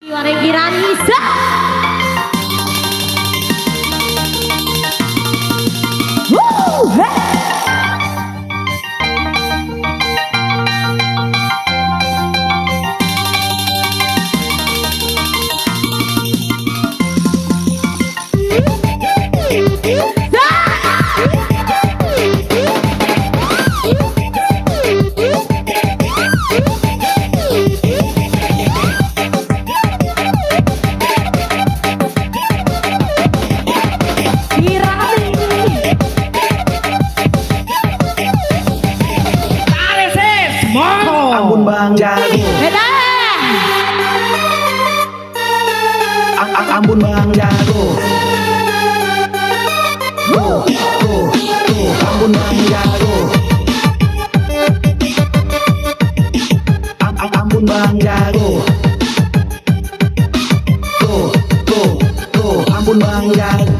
Wareng Kiranisa. Ampun Bang Jago. Ampun Bang Jago. Ampun Bang Jago. Ampun Bang Jago. Ampun Bang Jago.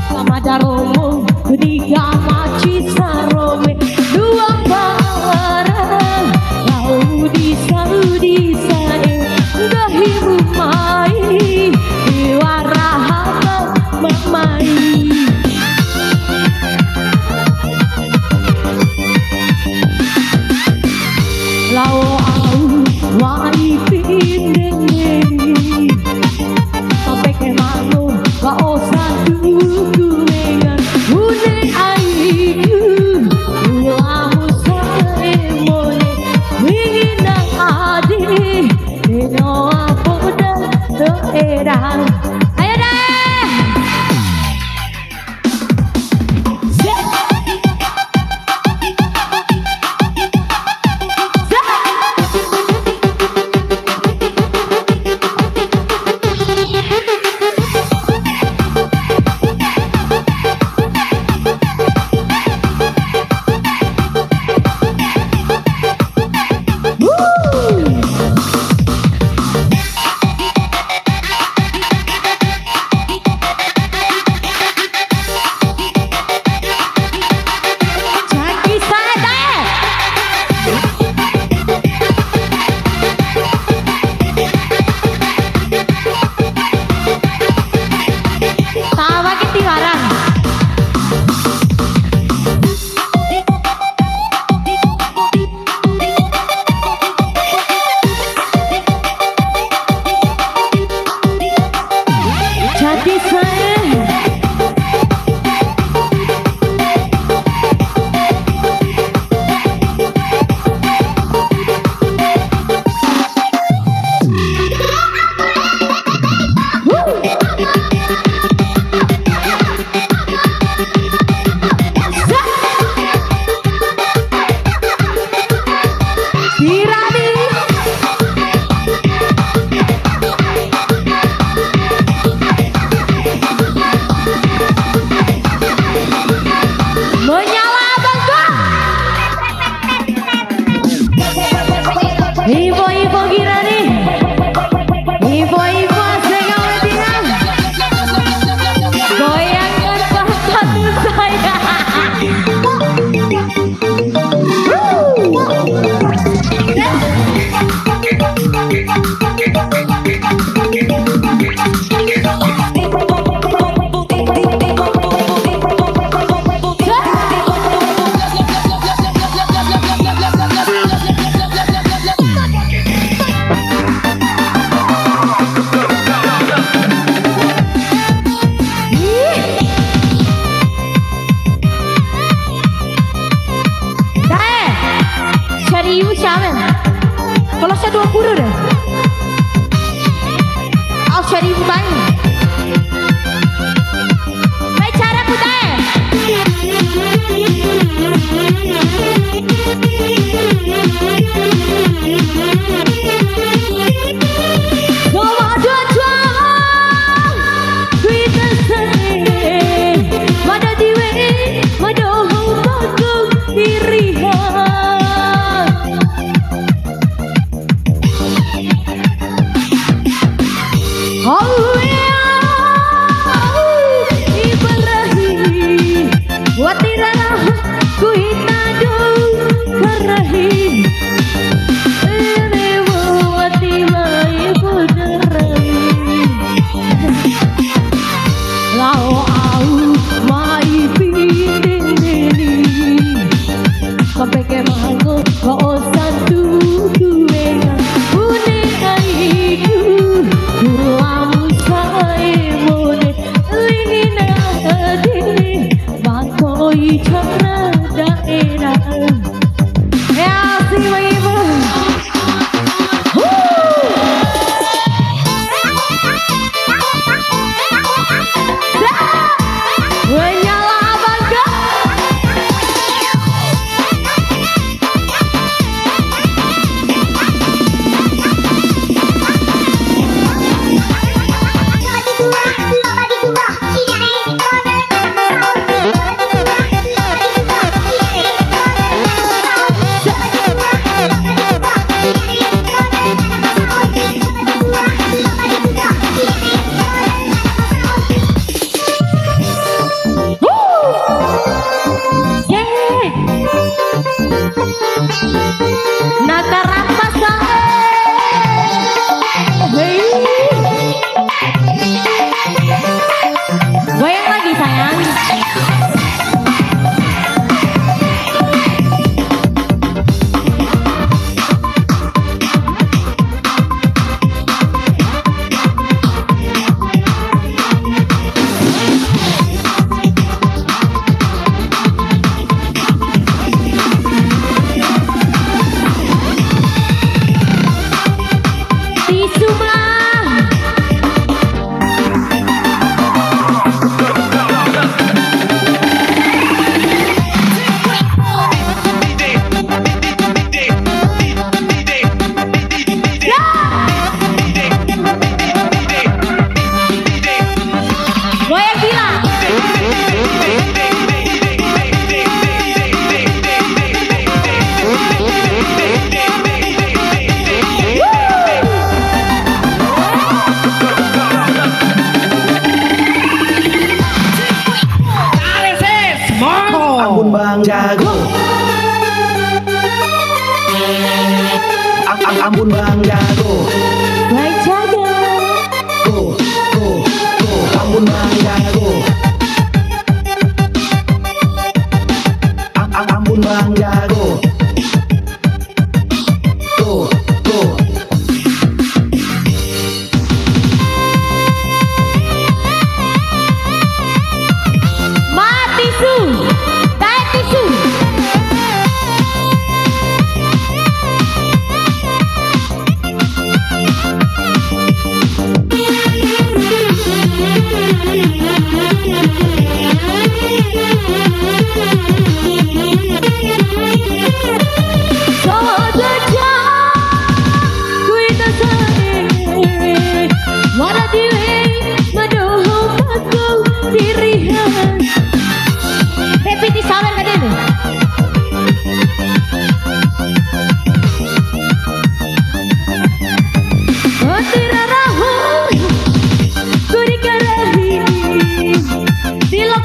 Sama daromo ketiga maci sarome dua barang Saudi sae dahimu mai warahama mamai lao au wai pindeng sampai ke malu wa osan kumengan une aiku ulamu sae mole ingin ade deno apoda to era ayo deh kalau saya 20 deh. Aku cari bayi. Baik cara putih. Gak ada cara, kita sendiri. Watirana ku hitadu karahin Lewo wati mai buderai Lao au mai pindeni Sampai ke mango kau santu kuenga Une aiku Kulamu sae mone Lingina adini Bangkoi cakra daerah Ya si ibu Menyala bangga Nakarapas goyang lagi sayang. Ampun Bang Jago. Ampun Bang Jago. Bang Jago. Ampun Bang Jago. Ampun Bang Jago.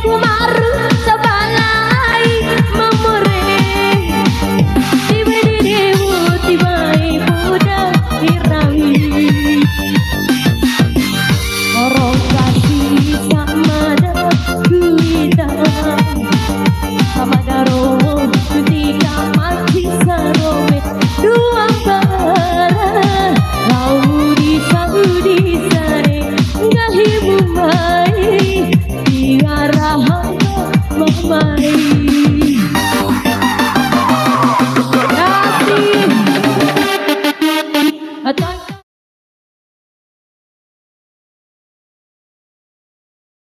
Kumar